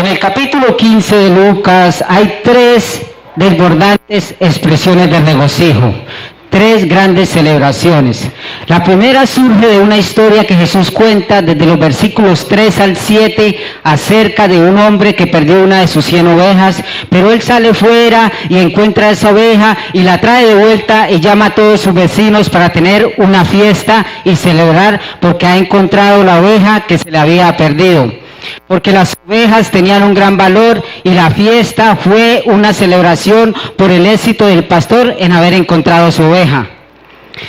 En el capítulo 15 de Lucas hay tres desbordantes expresiones de regocijo, tres grandes celebraciones. La primera surge de una historia que Jesús cuenta desde los versículos 3 al 7 acerca de un hombre que perdió una de sus 100 ovejas, pero él sale fuera y encuentra esa oveja y la trae de vuelta y llama a todos sus vecinos para tener una fiesta y celebrar porque ha encontrado la oveja que se le había perdido. Porque las ovejas tenían un gran valor y la fiesta fue una celebración por el éxito del pastor en haber encontrado su oveja.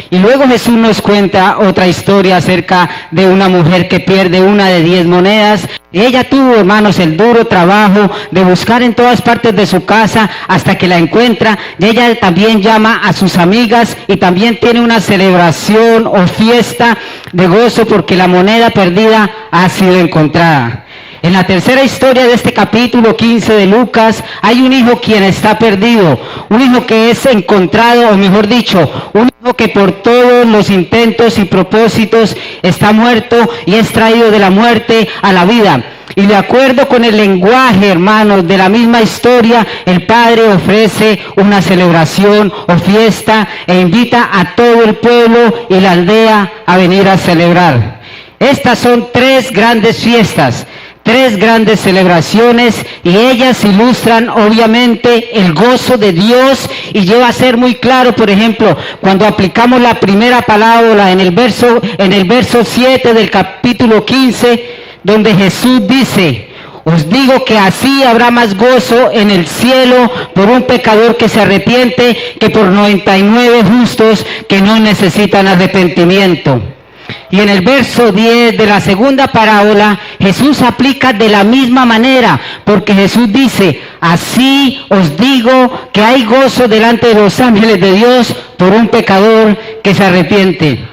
Y luego Jesús nos cuenta otra historia acerca de una mujer que pierde una de 10 monedas. Y ella tuvo, hermanos, el duro trabajo de buscar en todas partes de su casa hasta que la encuentra. Y ella también llama a sus amigas y también tiene una celebración o fiesta de gozo porque la moneda perdida ha sido encontrada. En la tercera historia de este capítulo 15 de Lucas, hay un hijo quien está perdido, un hijo que es encontrado, o mejor dicho, un hijo que por todos los intentos y propósitos está muerto y es traído de la muerte a la vida. Y de acuerdo con el lenguaje, hermanos, de la misma historia, el padre ofrece una celebración o fiesta e invita a todo el pueblo y la aldea a venir a celebrar. Estas son tres grandes fiestas, tres grandes celebraciones y ellas ilustran obviamente el gozo de Dios y lleva a ser muy claro, por ejemplo, cuando aplicamos la primera parábola en el verso 7 del capítulo 15, donde Jesús dice: os digo que así habrá más gozo en el cielo por un pecador que se arrepiente que por 99 justos que no necesitan arrepentimiento. Y en el verso 10 de la segunda parábola, Jesús aplica de la misma manera, porque Jesús dice: así os digo que hay gozo delante de los ángeles de Dios por un pecador que se arrepiente.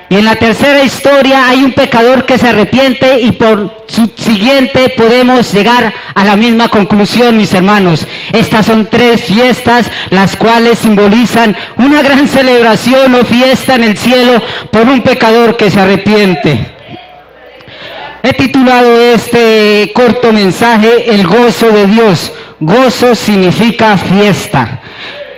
Y en la tercera historia hay un pecador que se arrepiente y por subsiguiente podemos llegar a la misma conclusión, mis hermanos. Estas son tres fiestas las cuales simbolizan una gran celebración o fiesta en el cielo por un pecador que se arrepiente. He titulado este corto mensaje El gozo de Dios. Gozo significa fiesta.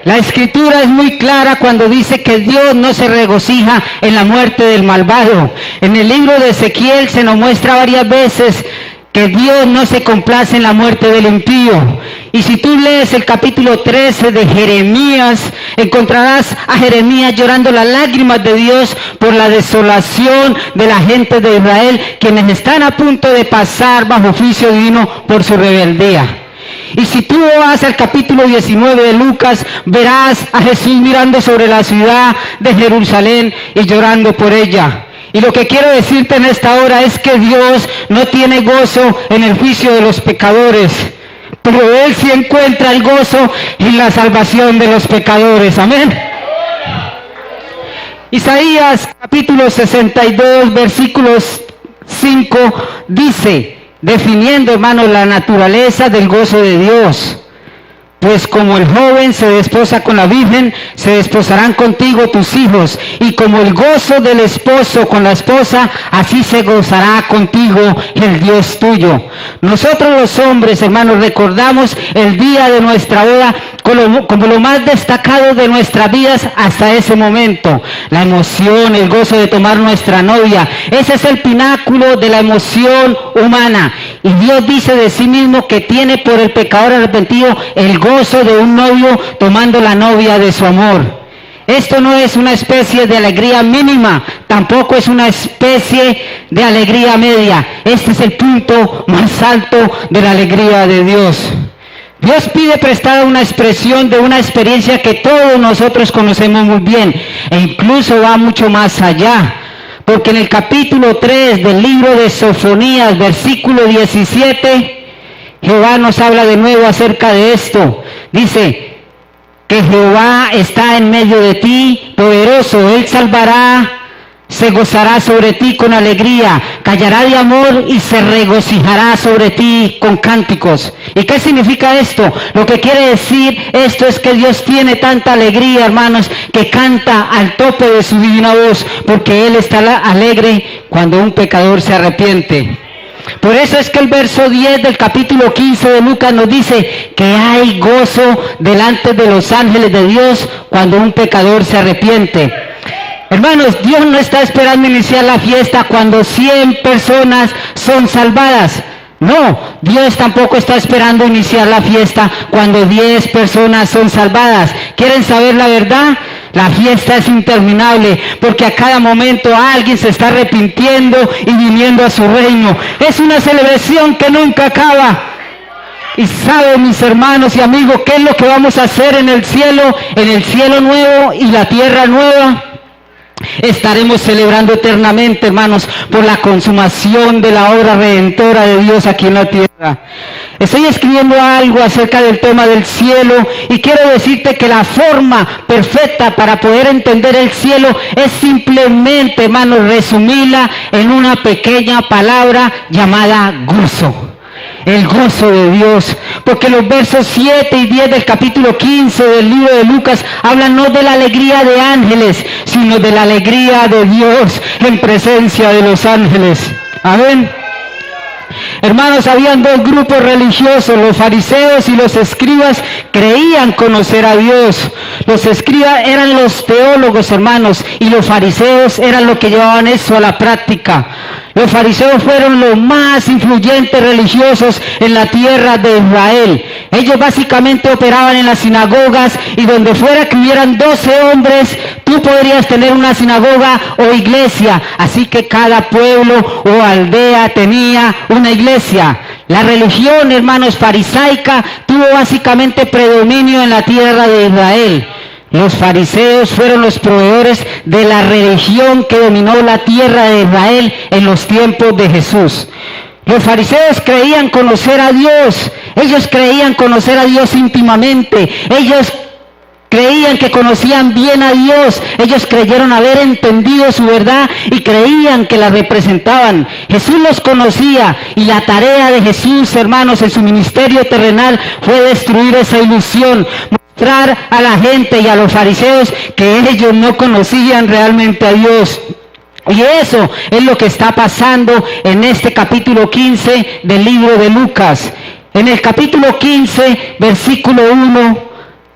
La escritura es muy clara cuando dice que Dios no se regocija en la muerte del malvado. En el libro de Ezequiel se nos muestra varias veces que Dios no se complace en la muerte del impío. Y si tú lees el capítulo 13 de Jeremías, encontrarás a Jeremías llorando las lágrimas de Dios por la desolación de la gente de Israel, quienes están a punto de pasar bajo juicio divino por su rebeldía. Y si tú vas al capítulo 19 de Lucas, verás a Jesús mirando sobre la ciudad de Jerusalén y llorando por ella. Y lo que quiero decirte en esta hora es que Dios no tiene gozo en el juicio de los pecadores, pero Él sí encuentra el gozo en la salvación de los pecadores. Amén. Isaías capítulo 62, versículos 5 dice, definiendo, hermanos, la naturaleza del gozo de Dios: pues como el joven se desposa con la virgen, se desposarán contigo tus hijos, y como el gozo del esposo con la esposa, así se gozará contigo el Dios tuyo. Nosotros los hombres, hermanos, recordamos el día de nuestra boda como lo más destacado de nuestras vidas hasta ese momento. La emoción, el gozo de tomar nuestra novia, ese es el pináculo de la emoción humana. Y Dios dice de sí mismo que tiene por el pecador arrepentido el gozo de un novio tomando la novia de su amor. Esto no es una especie de alegría mínima, tampoco es una especie de alegría media. Este es el punto más alto de la alegría de Dios. Dios pide prestada una expresión de una experiencia que todos nosotros conocemos muy bien, e incluso va mucho más allá. Porque en el capítulo 3 del libro de Sofonías, versículo 17, Jehová nos habla de nuevo acerca de esto. Dice que Jehová está en medio de ti, poderoso, Él salvará, se gozará sobre ti con alegría, callará de amor y se regocijará sobre ti con cánticos. ¿Y qué significa esto? Lo que quiere decir esto es que Dios tiene tanta alegría, hermanos, que canta al tope de su divina voz, porque Él está alegre cuando un pecador se arrepiente. Por eso es que el verso 10 del capítulo 15 de Lucas nos dice que hay gozo delante de los ángeles de Dios cuando un pecador se arrepiente. Hermanos, Dios no está esperando iniciar la fiesta cuando 100 personas son salvadas. No, Dios tampoco está esperando iniciar la fiesta cuando 10 personas son salvadas. ¿Quieren saber la verdad? La fiesta es interminable porque a cada momento alguien se está arrepintiendo y viniendo a su reino. Es una celebración que nunca acaba. Y saben, mis hermanos y amigos, ¿qué es lo que vamos a hacer en el cielo nuevo y la tierra nueva? Estaremos celebrando eternamente, hermanos, por la consumación de la obra redentora de Dios aquí en la tierra. Estoy escribiendo algo acerca del tema del cielo y quiero decirte que la forma perfecta para poder entender el cielo es simplemente, hermanos, resumirla en una pequeña palabra llamada gozo. El gozo de Dios, porque los versos 7 y 10 del capítulo 15 del libro de Lucas hablan no de la alegría de ángeles, sino de la alegría de Dios en presencia de los ángeles. Amén. Hermanos, habían dos grupos religiosos, los fariseos y los escribas creían conocer a Dios. Los escribas eran los teólogos, hermanos, y los fariseos eran los que llevaban eso a la práctica. Los fariseos fueron los más influyentes religiosos en la tierra de Israel. Ellos básicamente operaban en las sinagogas y donde fuera que hubieran 12 hombres, tú podrías tener una sinagoga o iglesia. Así que cada pueblo o aldea tenía una iglesia. La religión, hermanos, farisaica tuvo básicamente predominio en la tierra de Israel. Los fariseos fueron los proveedores de la religión que dominó la tierra de Israel en los tiempos de Jesús. Los fariseos creían conocer a Dios. Ellos creían conocer a Dios íntimamente. Ellos creían que conocían bien a Dios. Ellos creyeron haber entendido su verdad y creían que la representaban. Jesús los conocía y la tarea de Jesús, hermanos, en su ministerio terrenal fue destruir esa ilusión. Mostrar a la gente y a los fariseos que ellos no conocían realmente a Dios. Y eso es lo que está pasando en este capítulo 15 del libro de Lucas. En el capítulo 15, versículo 1,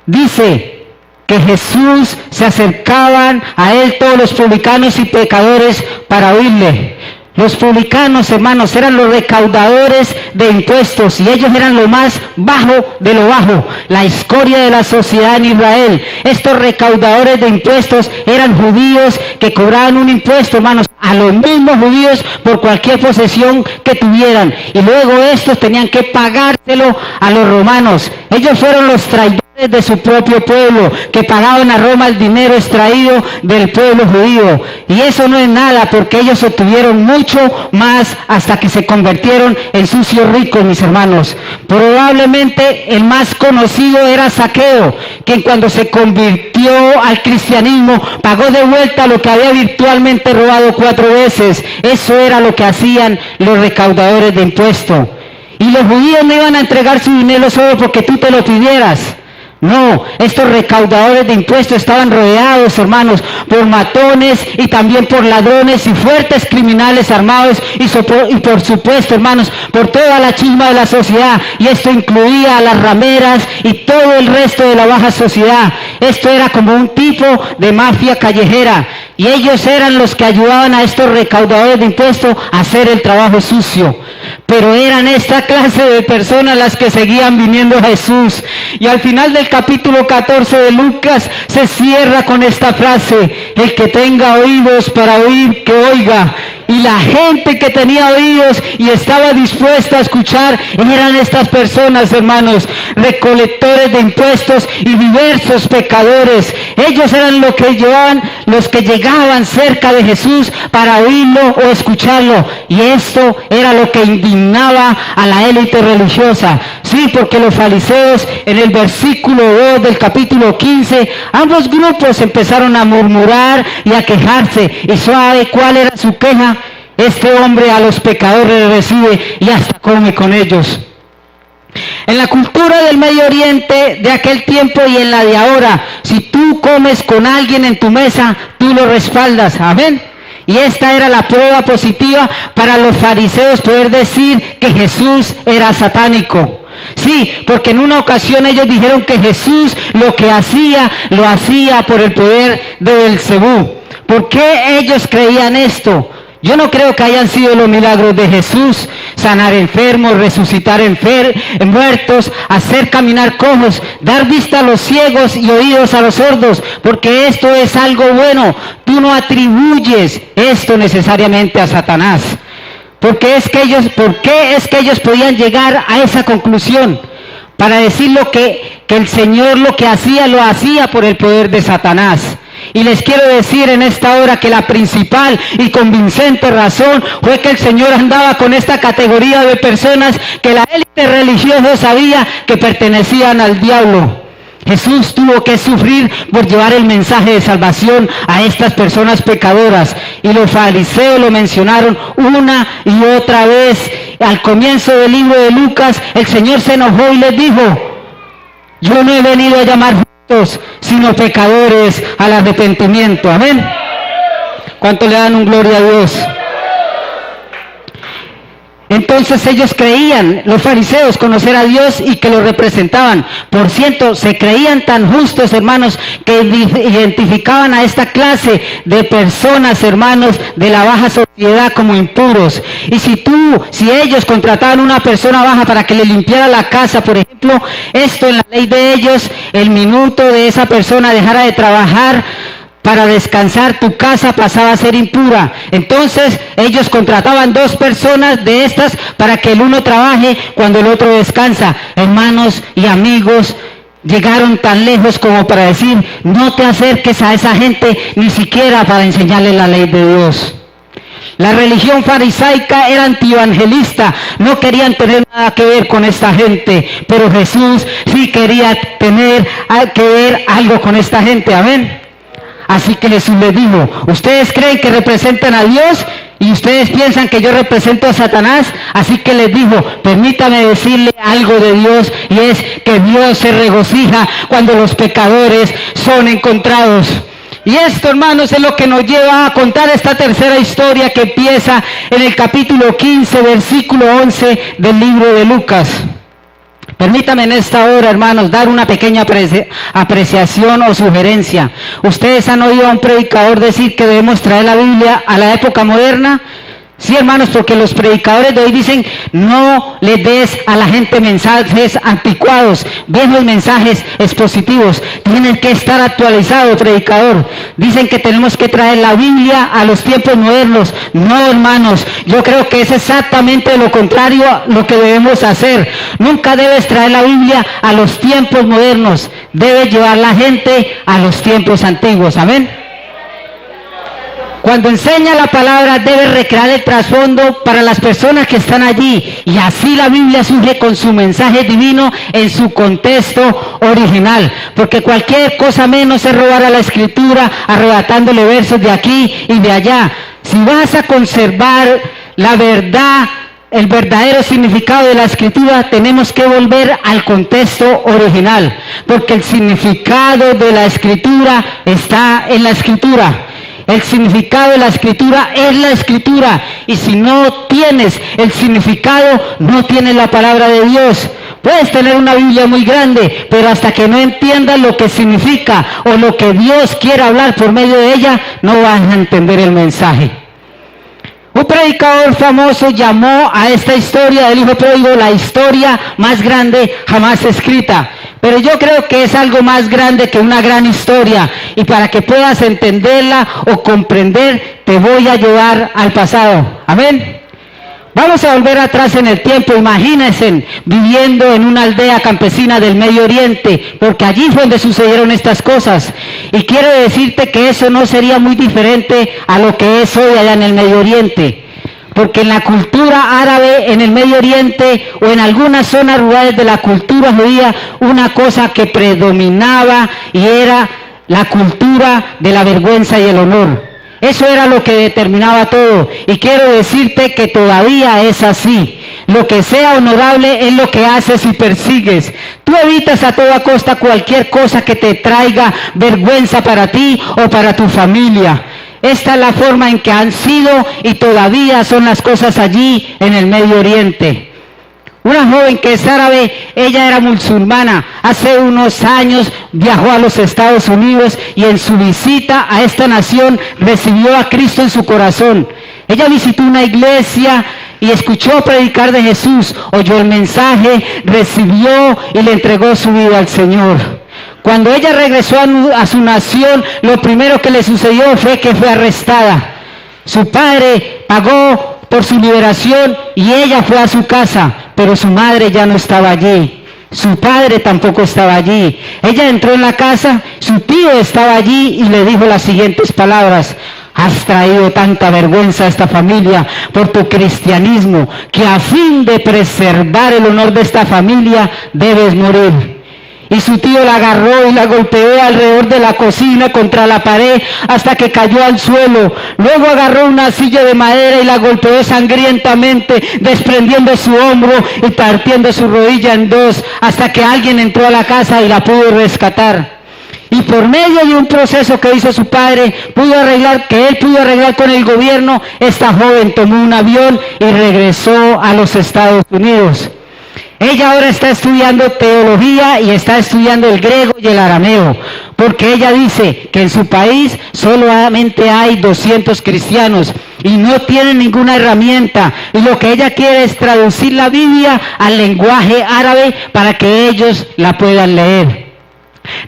dice que Jesús se acercaban a él todos los publicanos y pecadores para oírle. Los publicanos, hermanos, eran los recaudadores de impuestos y ellos eran lo más bajo de lo bajo, la escoria de la sociedad en Israel. Estos recaudadores de impuestos eran judíos que cobraban un impuesto, hermanos, a los mismos judíos por cualquier posesión que tuvieran. Y luego estos tenían que pagárselo a los romanos. Ellos fueron los traidores de su propio pueblo, que pagaban a Roma el dinero extraído del pueblo judío. Y eso no es nada, porque ellos obtuvieron mucho más hasta que se convirtieron en sucios ricos, mis hermanos. Probablemente el más conocido era Zaqueo, quien cuando se convirtió al cristianismo pagó de vuelta lo que había virtualmente robado 4 veces. Eso era lo que hacían los recaudadores de impuestos. Y los judíos no iban a entregar su dinero solo porque tú te lo pidieras. No, estos recaudadores de impuestos estaban rodeados, hermanos, por matones y también por ladrones y fuertes criminales armados y por supuesto, hermanos, por toda la chisma de la sociedad. Y esto incluía a las rameras y todo el resto de la baja sociedad. Esto era como un tipo de mafia callejera. Y ellos eran los que ayudaban a estos recaudadores de impuestos a hacer el trabajo sucio. Pero eran esta clase de personas las que seguían viniendo a Jesús. Y al final del capítulo 14 de Lucas se cierra con esta frase: el que tenga oídos para oír, que oiga. Y la gente que tenía oídos y estaba dispuesta a escuchar eran estas personas, hermanos, recolectores de impuestos y diversos pecadores. Ellos eran los que llegaban cerca de Jesús para oírlo o escucharlo. Y esto era lo que indignaba a la élite religiosa. Sí, porque los fariseos, en el versículo 2 del capítulo 15, ambos grupos empezaron a murmurar y a quejarse. ¿Y sabe cuál era su queja? Este hombre a los pecadores recibe y hasta come con ellos. En la cultura del Medio Oriente de aquel tiempo y en la de ahora, si tú comes con alguien en tu mesa, tú lo respaldas, amén. Y esta era la prueba positiva para los fariseos poder decir que Jesús era satánico. Sí, porque en una ocasión ellos dijeron que Jesús lo que hacía, lo hacía por el poder de Belcebú. ¿Por qué ellos creían esto? Yo no creo que hayan sido los milagros de Jesús, sanar enfermos, resucitar muertos, hacer caminar cojos, dar vista a los ciegos y oídos a los sordos, porque esto es algo bueno. Tú no atribuyes esto necesariamente a Satanás. ¿Por qué es que ellos podían llegar a esa conclusión? Para decir que el Señor lo que hacía, lo hacía por el poder de Satanás. Y les quiero decir en esta hora que la principal y convincente razón fue que el Señor andaba con esta categoría de personas que la élite religiosa sabía que pertenecían al diablo. Jesús tuvo que sufrir por llevar el mensaje de salvación a estas personas pecadoras. Y los fariseos lo mencionaron una y otra vez. Al comienzo del libro de Lucas, el Señor se enojó y les dijo: yo no he venido a llamar justos, sino pecadores al arrepentimiento. Amén. ¿Cuánto le dan un gloria a Dios? Entonces ellos creían, los fariseos, conocer a Dios y que lo representaban. Por cierto, se creían tan justos, hermanos, que identificaban a esta clase de personas, hermanos, de la baja sociedad como impuros. Y si ellos contrataban a una persona baja para que le limpiara la casa, por ejemplo, esto en la ley de ellos, el minuto de esa persona dejara de trabajar para descansar, tu casa pasaba a ser impura. Entonces ellos contrataban 2 personas de estas para que el uno trabaje cuando el otro descansa. Hermanos y amigos, llegaron tan lejos como para decir: no te acerques a esa gente ni siquiera para enseñarle la ley de Dios. La religión farisaica era antievangelista, no querían tener nada que ver con esta gente, pero Jesús sí quería tener que ver algo con esta gente. Amén. Así que Jesús les dijo: ustedes creen que representan a Dios y ustedes piensan que yo represento a Satanás. Así que les dijo: permítame decirle algo de Dios, y es que Dios se regocija cuando los pecadores son encontrados. Y esto, hermanos, es lo que nos lleva a contar esta tercera historia que empieza en el capítulo 15, versículo 11 del libro de Lucas. Permítame en esta hora, hermanos, dar una pequeña apreciación o sugerencia. ¿Ustedes han oído a un predicador decir que debemos traer la Biblia a la época moderna? Sí, hermanos, porque los predicadores de hoy dicen: no le des a la gente mensajes anticuados, viejos mensajes expositivos. Tienen que estar actualizados, predicador. Dicen que tenemos que traer la Biblia a los tiempos modernos. No, hermanos, yo creo que es exactamente lo contrario a lo que debemos hacer. Nunca debes traer la Biblia a los tiempos modernos. Debes llevar la gente a los tiempos antiguos. Amén. Cuando enseña la palabra debe recrear el trasfondo para las personas que están allí, y así la Biblia surge con su mensaje divino en su contexto original, porque cualquier cosa menos es robar a la Escritura arrebatándole versos de aquí y de allá. Si vas a conservar la verdad, el verdadero significado de la Escritura, tenemos que volver al contexto original, porque el significado de la Escritura está en la Escritura. El significado de la Escritura es la Escritura, y si no tienes el significado, no tienes la palabra de Dios. Puedes tener una Biblia muy grande, pero hasta que no entiendas lo que significa o lo que Dios quiere hablar por medio de ella, no vas a entender el mensaje. Un predicador famoso llamó a esta historia del hijo pródigo la historia más grande jamás escrita. Pero yo creo que es algo más grande que una gran historia, y para que puedas entenderla o comprender, te voy a llevar al pasado. Amén. Vamos a volver atrás en el tiempo. Imagínense viviendo en una aldea campesina del Medio Oriente, porque allí fue donde sucedieron estas cosas. Y quiero decirte que eso no sería muy diferente a lo que es hoy allá en el Medio Oriente. Porque en la cultura árabe, en el Medio Oriente, o en algunas zonas rurales de la cultura judía, una cosa que predominaba y era la cultura de la vergüenza y el honor. Eso era lo que determinaba todo. Y quiero decirte que todavía es así. Lo que sea honorable es lo que haces y persigues. Tú evitas a toda costa cualquier cosa que te traiga vergüenza para ti o para tu familia. Esta es la forma en que han sido y todavía son las cosas allí en el Medio Oriente. Una joven que es árabe, ella era musulmana, hace unos años viajó a los Estados Unidos y en su visita a esta nación recibió a Cristo en su corazón. Ella visitó una iglesia y escuchó predicar de Jesús, oyó el mensaje, recibió y le entregó su vida al Señor. Cuando ella regresó a su nación, lo primero que le sucedió fue que fue arrestada. Su padre pagó por su liberación y ella fue a su casa, pero su madre ya no estaba allí. Su padre tampoco estaba allí. Ella entró en la casa, su tío estaba allí y le dijo las siguientes palabras: has traído tanta vergüenza a esta familia por tu cristianismo, que a fin de preservar el honor de esta familia debes morir. Y su tío la agarró y la golpeó alrededor de la cocina contra la pared hasta que cayó al suelo. Luego agarró una silla de madera y la golpeó sangrientamente, desprendiendo su hombro y partiendo su rodilla en dos, hasta que alguien entró a la casa y la pudo rescatar. Y por medio de un proceso que hizo su padre, él pudo arreglar con el gobierno, esta joven tomó un avión y regresó a los Estados Unidos. Ella ahora está estudiando teología y está estudiando el griego y el arameo, porque ella dice que en su país solamente hay 200 cristianos y no tienen ninguna herramienta, y lo que ella quiere es traducir la Biblia al lenguaje árabe para que ellos la puedan leer.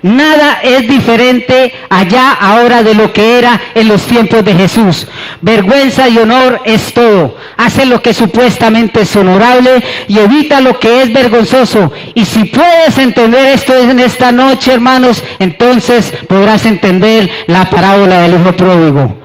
Nada es diferente allá ahora de lo que era en los tiempos de Jesús. Vergüenza y honor es todo. Hace lo que supuestamente es honorable y evita lo que es vergonzoso. Y si puedes entender esto en esta noche, hermanos, entonces podrás entender la parábola del hijo pródigo.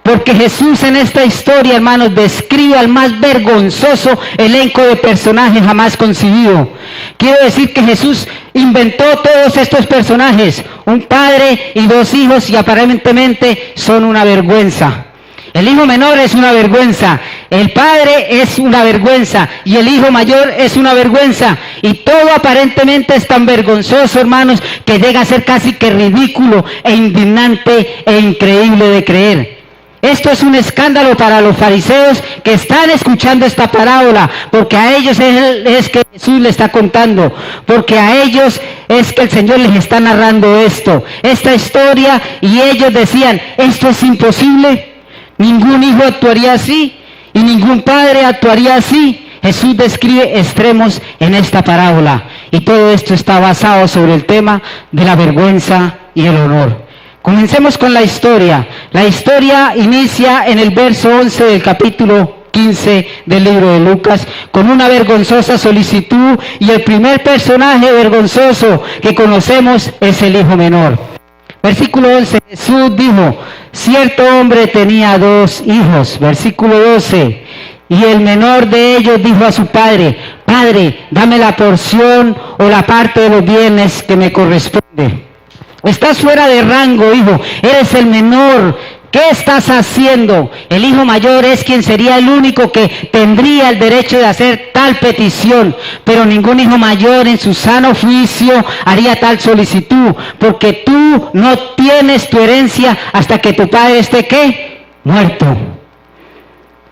Porque Jesús en esta historia, hermanos, describe al más vergonzoso elenco de personajes jamás concebido. Quiero decir que Jesús inventó todos estos personajes, un padre y dos hijos, y aparentemente son una vergüenza. El hijo menor es una vergüenza, el padre es una vergüenza y el hijo mayor es una vergüenza. Y todo aparentemente es tan vergonzoso, hermanos, que llega a ser casi que ridículo e indignante e increíble de creer. Esto es un escándalo para los fariseos que están escuchando esta parábola, porque a ellos es que Jesús le está contando, porque a ellos es que el Señor les está narrando esta historia, y ellos decían: esto es imposible, ningún hijo actuaría así y ningún padre actuaría así. Jesús describe extremos en esta parábola, y todo esto está basado sobre el tema de la vergüenza y el honor. Comencemos con la historia. La historia inicia en el verso 11 del capítulo 15 del libro de Lucas, con una vergonzosa solicitud, y el primer personaje vergonzoso que conocemos es el hijo menor. Versículo 11, Jesús dijo: cierto hombre tenía 2 hijos. Versículo 12, y el menor de ellos dijo a su padre: Padre, dame la porción o la parte de los bienes que me corresponde. Estás fuera de rango, hijo, eres el menor. ¿Qué estás haciendo? El hijo mayor es quien sería el único que tendría el derecho de hacer tal petición, pero ningún hijo mayor en su sano juicio haría tal solicitud, porque tú no tienes tu herencia hasta que tu padre esté, ¿qué? Muerto.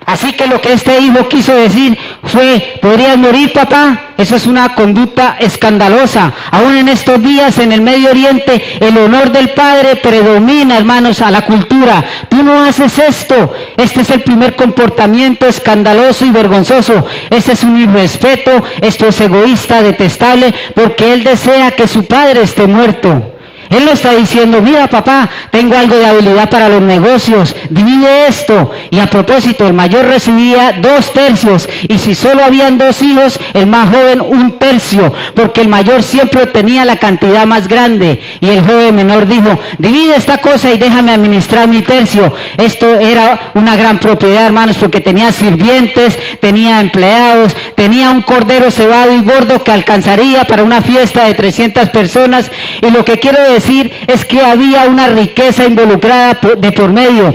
Así que lo que este hijo quiso decir fue: ¿podrías morir, papá? Eso es una conducta escandalosa. Aún en estos días en el Medio Oriente el honor del padre predomina, hermanos, a la cultura. Tú no haces esto. Este es el primer comportamiento escandaloso y vergonzoso. Este es un irrespeto, esto es egoísta, detestable, porque él desea que su padre esté muerto. Él no está diciendo: mira, papá, tengo algo de habilidad para los negocios, divide esto. Y a propósito, el mayor recibía 2/3, y si solo habían 2 hijos, el más joven 1/3, porque el mayor siempre tenía la cantidad más grande. Y el joven menor dijo: divide esta cosa y déjame administrar mi tercio. Esto era una gran propiedad, hermanos, porque tenía sirvientes, tenía empleados, tenía un cordero cebado y gordo que alcanzaría para una fiesta de 300 personas. Y lo que quiero decir es que había una riqueza involucrada de por medio.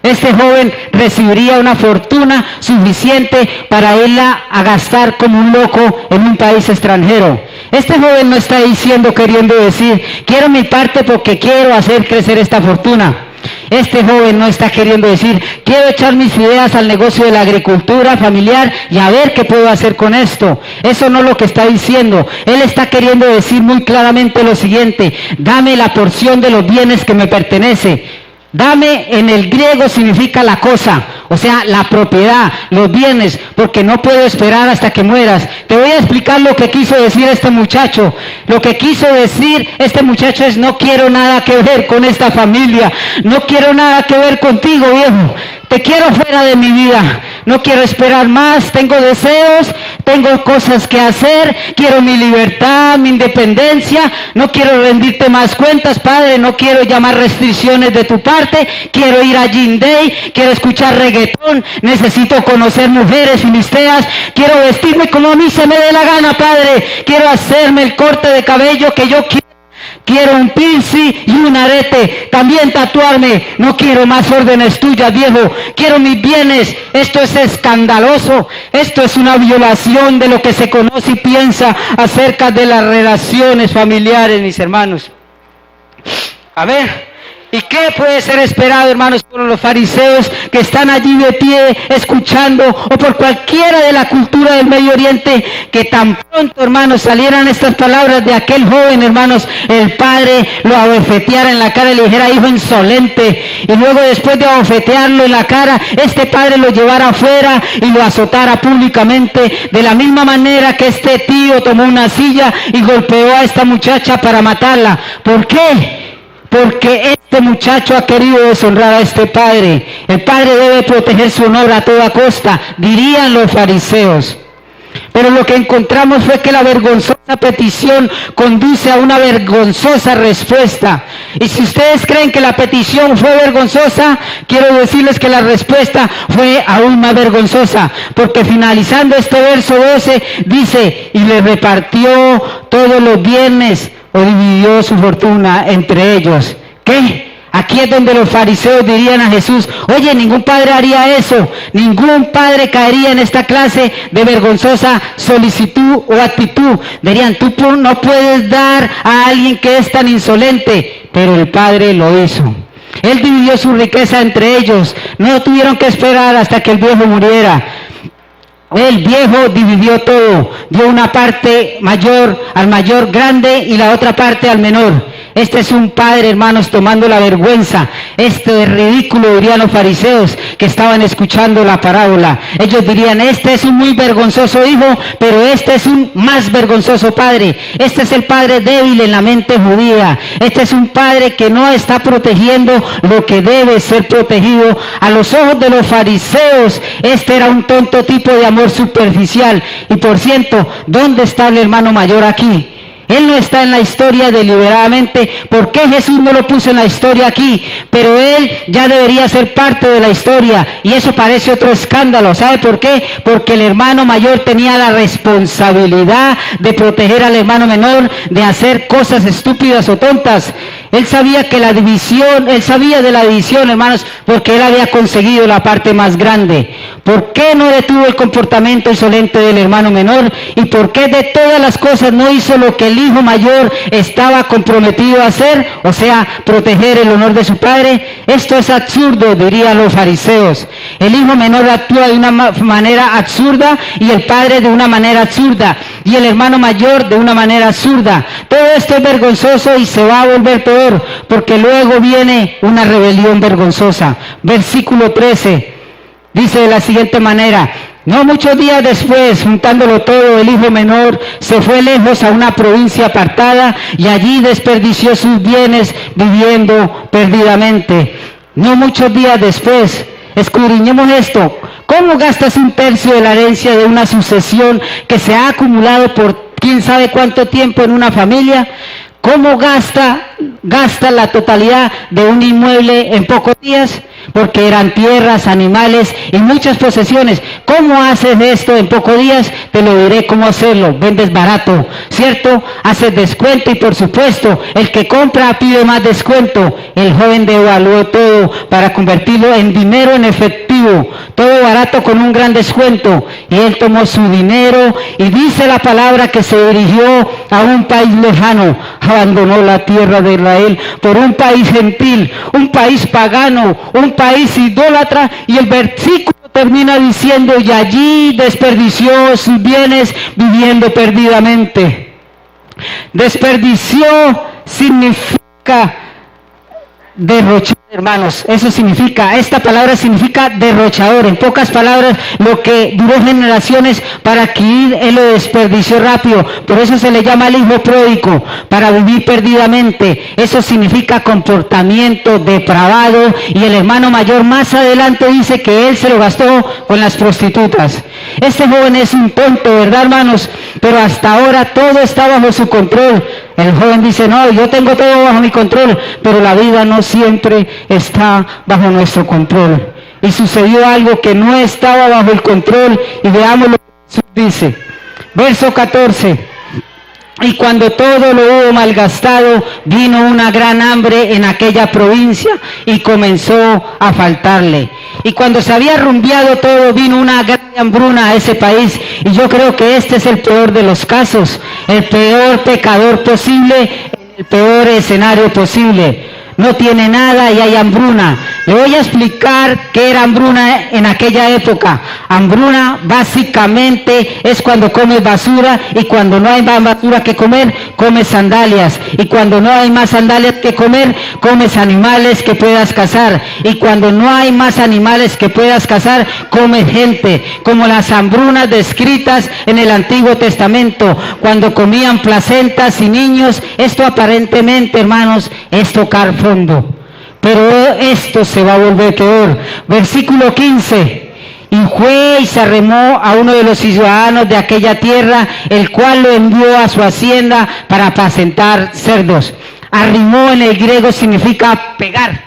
Este joven recibiría una fortuna suficiente para irla a gastar como un loco en un país extranjero. Este joven no está queriendo decir: quiero mi parte porque quiero hacer crecer esta fortuna. Este joven no está queriendo decir, quiero echar mis ideas al negocio de la agricultura familiar y a ver qué puedo hacer con esto. Eso no es lo que está diciendo. Él está queriendo decir muy claramente lo siguiente: dame la porción de los bienes que me pertenece. Dame en el griego significa la cosa, o sea, la propiedad, los bienes, porque no puedo esperar hasta que mueras. Te voy a explicar lo que quiso decir este muchacho. Lo que quiso decir este muchacho es: no quiero nada que ver con esta familia, no quiero nada que ver contigo, viejo. Te quiero fuera de mi vida, no quiero esperar más, tengo deseos, tengo cosas que hacer, quiero mi libertad, mi independencia, no quiero rendirte más cuentas, Padre, no quiero llamar restricciones de tu parte, quiero ir a Gym Day, quiero escuchar reggaetón, necesito conocer mujeres filisteas, quiero vestirme como a mí se me dé la gana, Padre, quiero hacerme el corte de cabello que yo quiero. Quiero un piercing y un arete, también tatuarme, no quiero más órdenes tuyas, viejo, quiero mis bienes. Esto es escandaloso, esto es una violación de lo que se conoce y piensa acerca de las relaciones familiares, mis hermanos. A ver, ¿y qué puede ser esperado, hermanos, por los fariseos que están allí de pie escuchando, o por cualquiera de la cultura del Medio Oriente, que tan pronto, hermanos, salieran estas palabras de aquel joven, hermanos, el padre lo abofeteara en la cara y le dijera: hijo insolente, y luego después de abofetearlo en la cara, este padre lo llevara afuera y lo azotara públicamente, de la misma manera que este tío tomó una silla y golpeó a esta muchacha para matarla? ¿Por qué? Porque este muchacho ha querido deshonrar a este padre. El padre debe proteger su honor a toda costa, dirían los fariseos. Pero lo que encontramos fue que la vergonzosa petición conduce a una vergonzosa respuesta. Y si ustedes creen que la petición fue vergonzosa, quiero decirles que la respuesta fue aún más vergonzosa. Porque finalizando este verso 12, dice: y le repartió todos los bienes, o dividió su fortuna entre ellos. ¿Qué? Aquí es donde los fariseos dirían a Jesús: oye, ningún padre haría eso, ningún padre caería en esta clase de vergonzosa solicitud o actitud. Dirían: tú no puedes dar a alguien que es tan insolente. Pero el padre lo hizo. Él dividió su riqueza entre ellos. No tuvieron que esperar hasta que el viejo muriera. El viejo dividió todo, dio una parte mayor al mayor grande y la otra parte al menor. Este es un padre, hermanos, tomando la vergüenza. Este es ridículo, dirían los fariseos que estaban escuchando la parábola. Ellos dirían: este es un muy vergonzoso hijo, pero este es un más vergonzoso padre. Este es el padre débil en la mente judía. Este es un padre que no está protegiendo lo que debe ser protegido. A los ojos de los fariseos, este era un tonto tipo de amor superficial. Y por cierto, ¿dónde está el hermano mayor aquí? Él no está en la historia deliberadamente. ¿Por qué Jesús no lo puso en la historia aquí? Pero él ya debería ser parte de la historia, y eso parece otro escándalo. ¿Sabe por qué? Porque el hermano mayor tenía la responsabilidad de proteger al hermano menor de hacer cosas estúpidas o tontas. Él sabía que la división, él sabía de la división, hermanos, porque él había conseguido la parte más grande. ¿Por qué no detuvo el comportamiento insolente del hermano menor? ¿Y por qué de todas las cosas no hizo lo que el hijo mayor estaba comprometido a hacer? O sea, proteger el honor de su padre. Esto es absurdo, dirían los fariseos. El hijo menor actúa de una manera absurda y el padre de una manera absurda y el hermano mayor de una manera absurda. Todo esto es vergonzoso y se va a volver peor, porque luego viene una rebelión vergonzosa. Versículo 13 dice de la siguiente manera: no muchos días después, juntándolo todo, el hijo menor se fue lejos a una provincia apartada y allí desperdició sus bienes viviendo perdidamente. No muchos días después, escudriñemos esto. ¿Cómo gastas un tercio de la herencia de una sucesión que se ha acumulado por quién sabe cuánto tiempo en una familia? ¿Cómo gasta la totalidad de un inmueble en pocos días? Porque eran tierras, animales y muchas posesiones. ¿Cómo haces esto en pocos días? Te lo diré cómo hacerlo. Vendes barato, ¿cierto? Haces descuento y por supuesto, el que compra pide más descuento. El joven devaluó todo para convertirlo en dinero en efectivo efectivo, todo barato con un gran descuento. Y él tomó su dinero y dice la palabra que se dirigió a un país lejano, abandonó la tierra de Israel por un país gentil, un país pagano, un país idólatra, y el versículo termina diciendo: y allí desperdició sus bienes viviendo perdidamente. Desperdició significa derrochar, hermanos. Eso significa, esta palabra significa derrochador. En pocas palabras, lo que duró generaciones para adquirir, él lo desperdició rápido. Por eso se le llama el hijo pródigo, para vivir perdidamente. Eso significa comportamiento depravado. Y el hermano mayor más adelante dice que él se lo gastó con las prostitutas. Este joven es un tonto, ¿verdad, hermanos? Pero hasta ahora todo está bajo su control. El joven dice: no, yo tengo todo bajo mi control, pero la vida no siempre está bajo nuestro control. Y sucedió algo que no estaba bajo el control, y veamos lo que Jesús dice. Verso 14. Y cuando todo lo hubo malgastado, vino una gran hambre en aquella provincia y comenzó a faltarle. Y cuando se había rumbeado todo, vino una gran hambruna a ese país. Y yo creo que este es el peor de los casos, el peor pecador posible, el peor escenario posible. No tiene nada y hay hambruna. Le voy a explicar qué era hambruna en aquella época. Hambruna básicamente es cuando comes basura, y cuando no hay más basura que comer, comes sandalias. Y cuando no hay más sandalias que comer, comes animales que puedas cazar. Y cuando no hay más animales que puedas cazar, comes gente. Como las hambrunas descritas en el Antiguo Testamento, cuando comían placentas y niños. Esto aparentemente, hermanos, es tocar fondo, pero esto se va a volver peor. Versículo 15. Y fue y se arremó a uno de los ciudadanos de aquella tierra, el cual lo envió a su hacienda para apacentar cerdos. Arrimó en el griego significa pegar,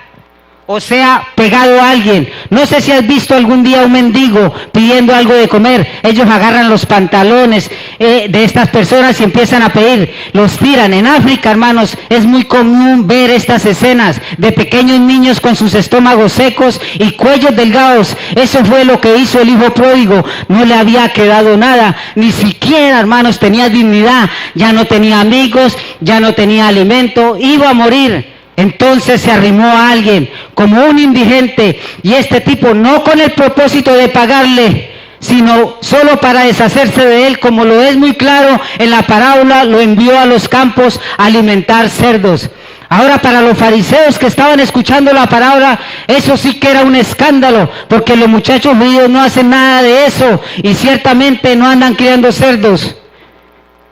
o sea, pegado a alguien. No sé si has visto algún día un mendigo pidiendo algo de comer. Ellos agarran los pantalones de estas personas y empiezan a pedir, los tiran. En África, hermanos, es muy común ver estas escenas de pequeños niños con sus estómagos secos y cuellos delgados. Eso fue lo que hizo el hijo pródigo. No le había quedado nada, ni siquiera, hermanos, tenía dignidad. Ya no tenía amigos, ya no tenía alimento, iba a morir. Entonces se arrimó a alguien como un indigente, y este tipo, no con el propósito de pagarle, sino solo para deshacerse de él, como lo es muy claro en la parábola, lo envió a los campos a alimentar cerdos. Ahora, para los fariseos que estaban escuchando la parábola, eso sí que era un escándalo, porque los muchachos judíos no hacen nada de eso, y ciertamente no andan criando cerdos.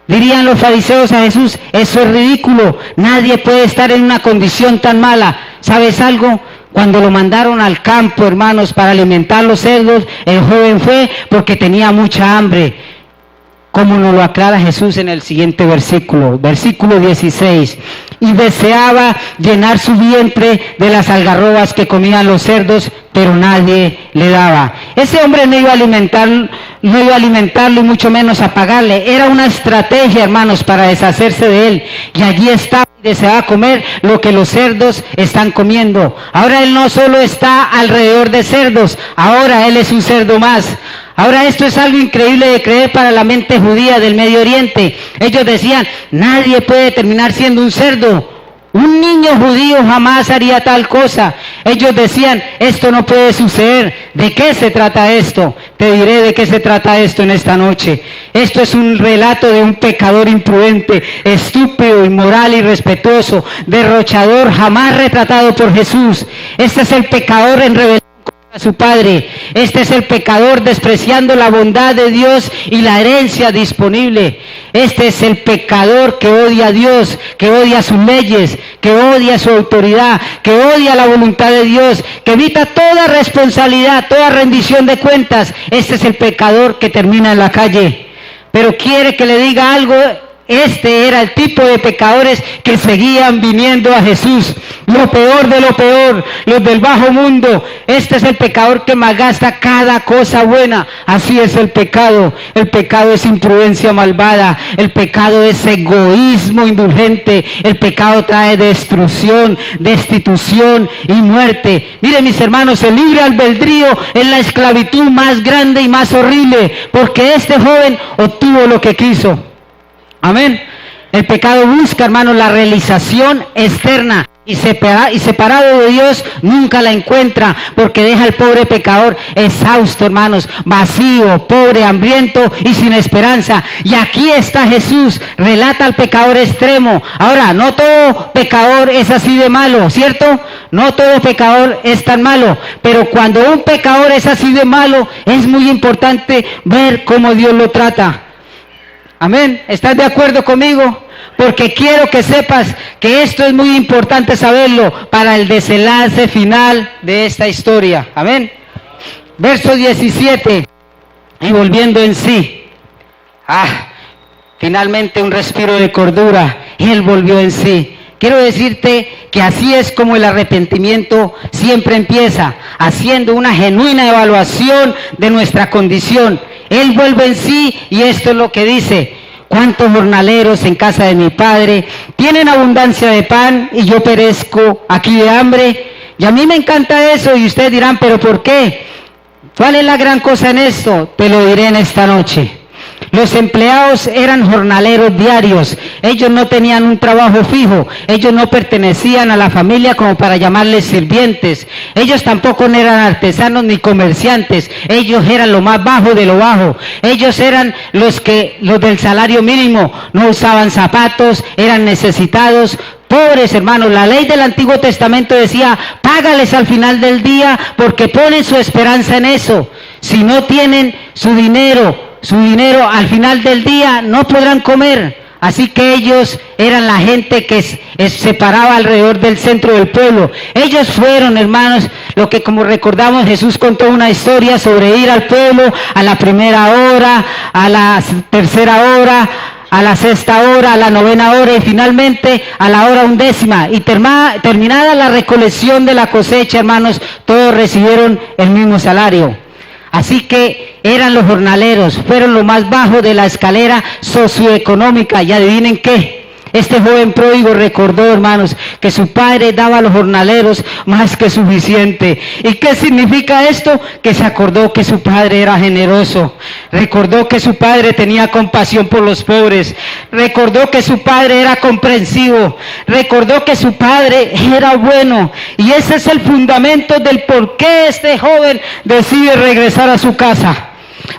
Dirían los fariseos a Jesús: eso es ridículo, nadie puede estar en una condición tan mala. ¿Sabes algo? Cuando lo mandaron al campo, hermanos, para alimentar los cerdos, el joven fue porque tenía mucha hambre. Como nos lo aclara Jesús en el siguiente versículo, versículo 16. Y deseaba llenar su vientre de las algarrobas que comían los cerdos, pero nadie le daba. Ese hombre no iba a alimentarlo y mucho menos a pagarle. Era una estrategia, hermanos, para deshacerse de él. Y allí estaba y deseaba comer lo que los cerdos están comiendo. Ahora él no solo está alrededor de cerdos, ahora él es un cerdo más. Ahora esto es algo increíble de creer para la mente judía del Medio Oriente. Ellos decían: nadie puede terminar siendo un cerdo. Un niño judío jamás haría tal cosa. Ellos decían: esto no puede suceder. ¿De qué se trata esto? Te diré de qué se trata esto en esta noche. Esto es un relato de un pecador imprudente, estúpido, inmoral, irrespetuoso, derrochador, jamás retratado por Jesús. Este es el pecador en rebelión a su padre. Este es el pecador despreciando la bondad de Dios y la herencia disponible. Este es el pecador que odia a Dios, que odia sus leyes, que odia su autoridad, que odia la voluntad de Dios, que evita toda responsabilidad, toda rendición de cuentas. Este es el pecador que termina en la calle. Pero quiere que le diga algo Este era el tipo de pecadores que seguían viniendo a Jesús. Lo peor de lo peor, los del bajo mundo. Este es el pecador que malgasta cada cosa buena. Así es el pecado. El pecado es imprudencia malvada. El pecado es egoísmo indulgente. El pecado trae destrucción, destitución y muerte. Miren, mis hermanos, el libre albedrío es la esclavitud más grande y más horrible, porque este joven obtuvo lo que quiso. Amén. El pecado busca, hermanos, la realización externa y separado de Dios nunca la encuentra, porque deja al pobre pecador exhausto, hermanos, vacío, pobre, hambriento y sin esperanza. Y aquí está Jesús, relata al pecador extremo. Ahora, no todo pecador es así de malo, ¿cierto? No todo pecador es tan malo, pero cuando un pecador es así de malo, es muy importante ver cómo Dios lo trata. Amén. ¿Estás de acuerdo conmigo? Porque quiero que sepas que esto es muy importante saberlo para el desenlace final de esta historia. Amén. Verso 17. Y volviendo en sí. Finalmente un respiro de cordura. Él volvió en sí. Quiero decirte que así es como el arrepentimiento siempre empieza, haciendo una genuina evaluación de nuestra condición. Él vuelve en sí y esto es lo que dice: ¿cuántos jornaleros en casa de mi padre tienen abundancia de pan y yo perezco aquí de hambre? Y a mí me encanta eso y ustedes dirán, ¿pero por qué? ¿Cuál es la gran cosa en esto? Te lo diré en esta noche. Los empleados eran jornaleros diarios, ellos no tenían un trabajo fijo, ellos no pertenecían a la familia como para llamarles sirvientes, ellos tampoco eran artesanos ni comerciantes, ellos eran lo más bajo de lo bajo, ellos eran los del salario mínimo, no usaban zapatos, eran necesitados, pobres, hermanos. La ley del Antiguo Testamento decía: págales al final del día, porque ponen su esperanza en eso. Si no tienen su dinero al final del día no podrán comer. Así que ellos eran la gente que se paraba alrededor del centro del pueblo. Ellos fueron, hermanos, lo que, como recordamos, Jesús contó una historia sobre ir al pueblo a la primera hora, a la tercera hora, a la sexta hora, a la novena hora y finalmente a la hora 11. Y terminada la recolección de la cosecha, hermanos, todos recibieron el mismo salario. Así que eran los jornaleros, fueron lo más bajo de la escalera socioeconómica. Y adivinen qué, este joven pródigo recordó, hermanos, que su padre daba a los jornaleros más que suficiente. ¿Y qué significa esto? Que se acordó que su padre era generoso, recordó que su padre tenía compasión por los pobres, recordó que su padre era comprensivo, recordó que su padre era bueno. Y ese es el fundamento del por qué este joven decide regresar a su casa.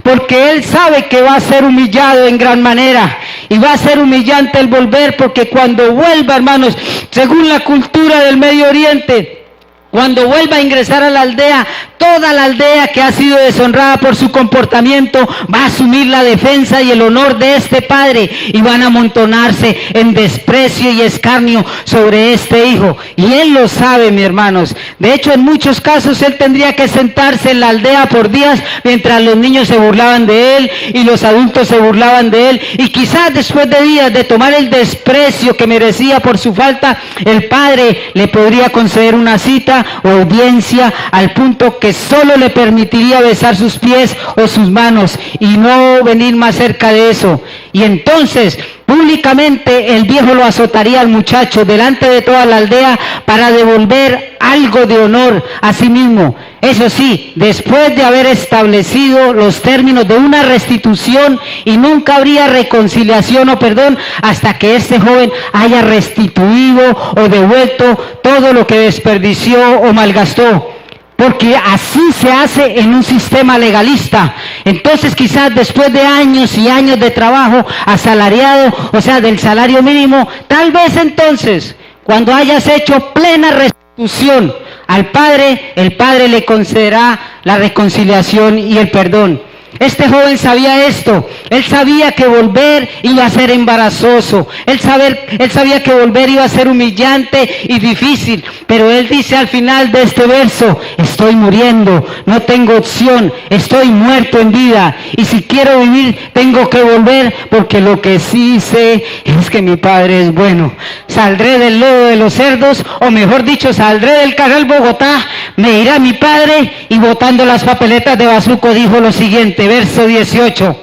Porque él sabe que va a ser humillado en gran manera y va a ser humillante el volver, porque cuando vuelva, hermanos, según la cultura del Medio Oriente, cuando vuelva a ingresar a la aldea, toda la aldea que ha sido deshonrada por su comportamiento va a asumir la defensa y el honor de este padre y van a amontonarse en desprecio y escarnio sobre este hijo. Y él lo sabe, mis hermanos. De hecho, en muchos casos él tendría que sentarse en la aldea por días mientras los niños se burlaban de él y los adultos se burlaban de él. Y quizás después de días de tomar el desprecio que merecía por su falta, el padre le podría conceder una cita o audiencia al punto que solo le permitiría besar sus pies o sus manos y no venir más cerca de eso. Y entonces públicamente el viejo lo azotaría al muchacho delante de toda la aldea para devolver algo de honor a sí mismo. Eso sí, después de haber establecido los términos de una restitución, y nunca habría reconciliación o perdón hasta que este joven haya restituido o devuelto todo lo que desperdició o malgastó. Porque así se hace en un sistema legalista. Entonces quizás después de años y años de trabajo asalariado, o sea, del salario mínimo, tal vez entonces, cuando hayas hecho plena restitución al Padre, el Padre le concederá la reconciliación y el perdón. Este joven sabía esto, él sabía que volver iba a ser embarazoso, él sabía que volver iba a ser humillante y difícil, pero él dice al final de este verso, estoy muriendo, no tengo opción, estoy muerto en vida, y si quiero vivir tengo que volver, porque lo que sí sé es que mi Padre es bueno. Saldré del lodo de los cerdos, o mejor dicho, saldré del Canal Bogotá, me irá mi Padre, y botando las papeletas de bazuco dijo lo siguiente, verso 18,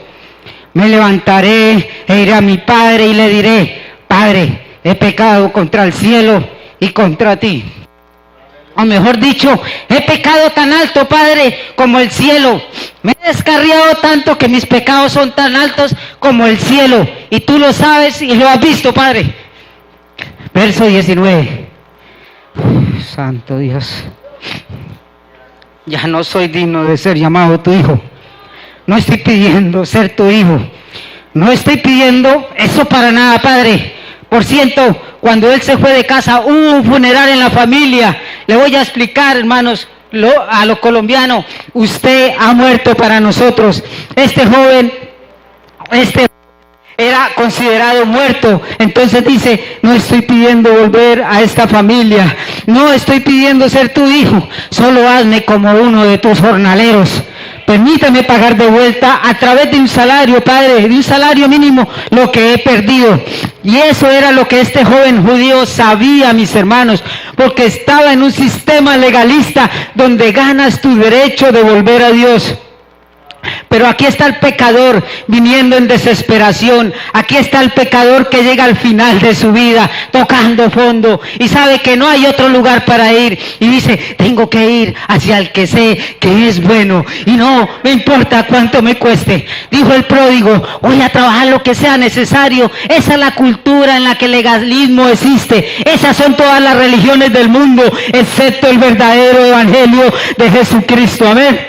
me levantaré e iré a mi Padre y le diré, Padre, he pecado contra el cielo y contra ti. O mejor dicho, he pecado tan alto, Padre, como el cielo. Me he descarriado tanto que mis pecados son tan altos como el cielo. Y tú lo sabes y lo has visto, Padre. Verso 19. Santo Dios. Ya no soy digno de ser llamado tu hijo. No estoy pidiendo ser tu hijo. No estoy pidiendo eso para nada, Padre. Por cierto, cuando él se fue de casa, hubo un funeral en la familia. Le voy a explicar, hermanos, a los colombianos. Usted ha muerto para nosotros. Este joven era considerado muerto. Entonces dice, no estoy pidiendo volver a esta familia. No estoy pidiendo ser tu hijo. Solo hazme como uno de tus jornaleros. Permítame pagar de vuelta a través de un salario, Padre, de un salario mínimo, lo que he perdido. Y eso era lo que este joven judío sabía, mis hermanos, porque estaba en un sistema legalista donde ganas tu derecho de volver a Dios. Pero aquí está el pecador viniendo en desesperación. Aquí está el pecador que llega al final de su vida tocando fondo y sabe que no hay otro lugar para ir y dice, tengo que ir hacia el que sé que es bueno y no me importa cuánto me cueste. Dijo el pródigo, voy a trabajar lo que sea necesario. Esa es la cultura en la que el legalismo existe. Esas son todas las religiones del mundo excepto el verdadero evangelio de Jesucristo. Amén.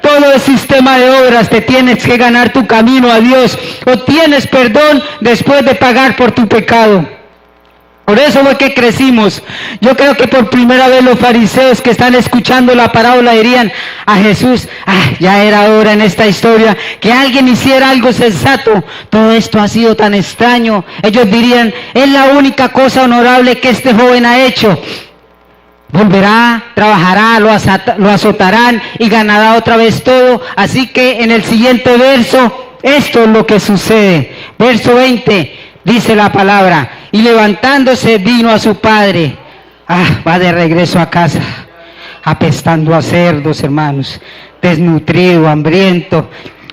Todo el sistema de obras, te tienes que ganar tu camino a Dios. Obtienes perdón después de pagar por tu pecado. Por eso fue que crecimos. Yo creo que por primera vez los fariseos que están escuchando la parábola dirían a Jesús, ya era hora en esta historia que alguien hiciera algo sensato. Todo esto ha sido tan extraño. Ellos dirían, es la única cosa honorable que este joven ha hecho. Volverá, trabajará, lo azotarán y ganará otra vez todo. Así que en el siguiente verso, esto es lo que sucede. Verso 20, dice la palabra, y levantándose vino a su padre. Va de regreso a casa, apestando a cerdos, hermanos, desnutrido, hambriento,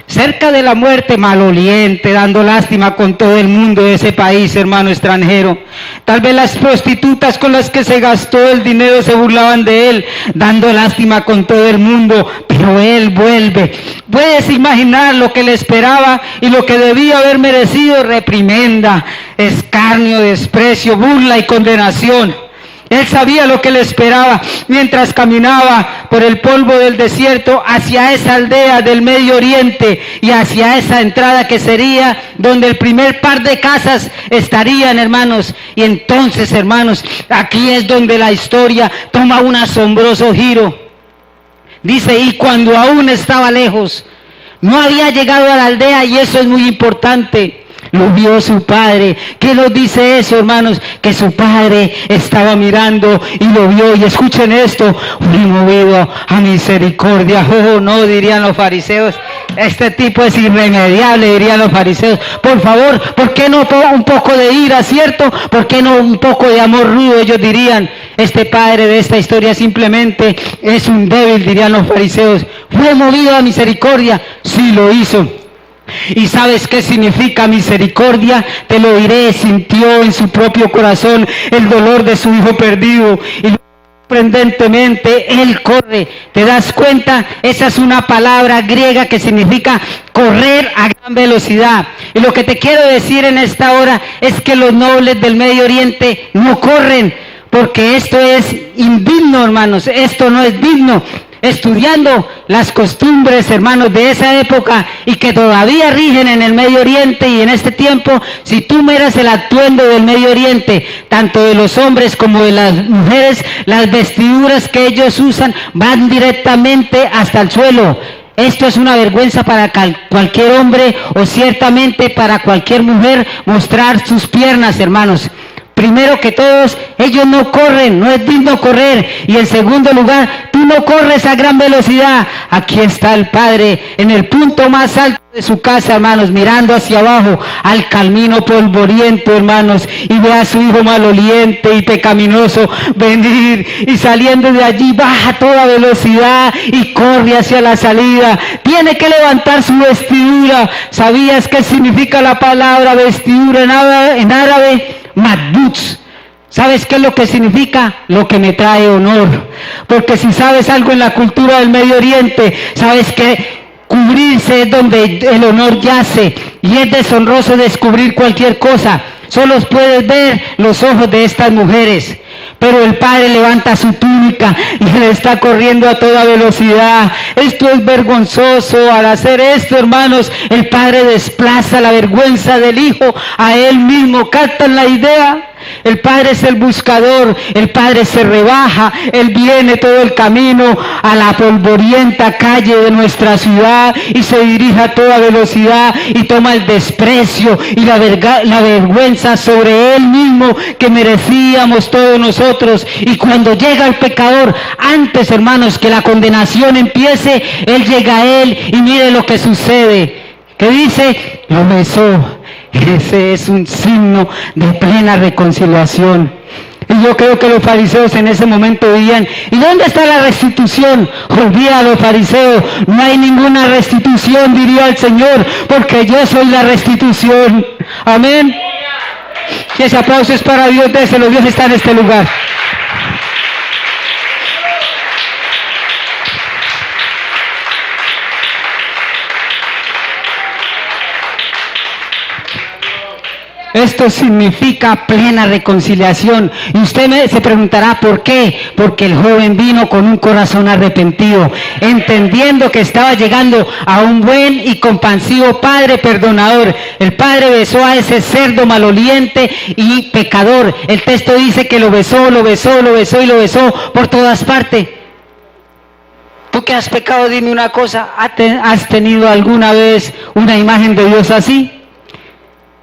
cerca de la muerte, maloliente, dando lástima con todo el mundo de ese país, hermano extranjero. Tal vez las prostitutas con las que se gastó el dinero se burlaban de él, dando lástima con todo el mundo, pero él vuelve. Puedes imaginar lo que le esperaba y lo que debía haber merecido: reprimenda, escarnio, desprecio, burla y condenación. Él sabía lo que le esperaba mientras caminaba por el polvo del desierto hacia esa aldea del Medio Oriente y hacia esa entrada que sería donde el primer par de casas estarían, hermanos. Y entonces, hermanos, aquí es donde la historia toma un asombroso giro. Dice, y cuando aún estaba lejos, no había llegado a la aldea, y eso es muy importante. Lo vio su padre. ¿Qué nos dice eso, hermanos? Que su padre estaba mirando y lo vio. Y escuchen esto, fui movido a misericordia. Oh, no, dirían los fariseos, este tipo es irremediable, dirían los fariseos. Por favor, ¿por qué no un poco de ira, cierto? ¿Por qué no un poco de amor rudo? Ellos dirían, este padre de esta historia simplemente es un débil, dirían los fariseos. Fue movido a misericordia, sí lo hizo. ¿Y sabes qué significa misericordia? Te lo diré, sintió en su propio corazón el dolor de su hijo perdido y sorprendentemente él corre. ¿Te das cuenta? Esa es una palabra griega que significa correr a gran velocidad. Y lo que te quiero decir en esta hora es que los nobles del Medio Oriente no corren, porque esto es indigno, hermanos, esto no es digno. Estudiando las costumbres, hermanos, de esa época y que todavía rigen en el Medio Oriente y en este tiempo, si tú miras el atuendo del Medio Oriente, tanto de los hombres como de las mujeres, las vestiduras que ellos usan van directamente hasta el suelo. Esto es una vergüenza para cualquier hombre o ciertamente para cualquier mujer mostrar sus piernas, hermanos. Primero que todos, ellos no corren, no es digno correr. Y en segundo lugar, tú no corres a gran velocidad. Aquí está el Padre en el punto más alto de su casa, hermanos, mirando hacia abajo al camino polvoriento, hermanos, y ve a su hijo maloliente y pecaminoso venir, y saliendo de allí baja a toda velocidad y corre hacia la salida. Tiene que levantar su vestidura. ¿Sabías qué significa la palabra vestidura en árabe? Madbuts. ¿Sabes qué es lo que significa? Lo que me trae honor. Porque si sabes algo en la cultura del Medio Oriente, sabes que cubrirse es donde el honor yace, y es deshonroso descubrir cualquier cosa. Solo puedes ver los ojos de estas mujeres. Pero el Padre levanta su túnica y él está corriendo a toda velocidad. Esto es vergonzoso. Al hacer esto, hermanos, el Padre desplaza la vergüenza del Hijo a él mismo. ¿Captan la idea? El Padre es el buscador, el Padre se rebaja, Él viene todo el camino a la polvorienta calle de nuestra ciudad y se dirige a toda velocidad y toma el desprecio y la vergüenza sobre Él mismo que merecíamos todos nosotros. Y cuando llega el pecador, antes, hermanos, que la condenación empiece, Él llega a Él y mire lo que sucede. ¿Qué dice? Lo besó. Ese es un signo de plena reconciliación. Y yo creo que los fariseos en ese momento dirían, ¿y dónde está la restitución? Olvida a los fariseos, no hay ninguna restitución, diría el Señor, porque yo soy la restitución. Amén. Y ese aplauso es para Dios, déselo, Dios está en este lugar. Esto significa plena reconciliación. Y usted se preguntará ¿por qué? Porque el joven vino con un corazón arrepentido, entendiendo que estaba llegando a un buen y compasivo Padre perdonador. El Padre besó a ese cerdo maloliente y pecador. El texto dice que lo besó, lo besó, lo besó y lo besó por todas partes. Tú que has pecado, dime una cosa, ¿has tenido alguna vez una imagen de Dios así?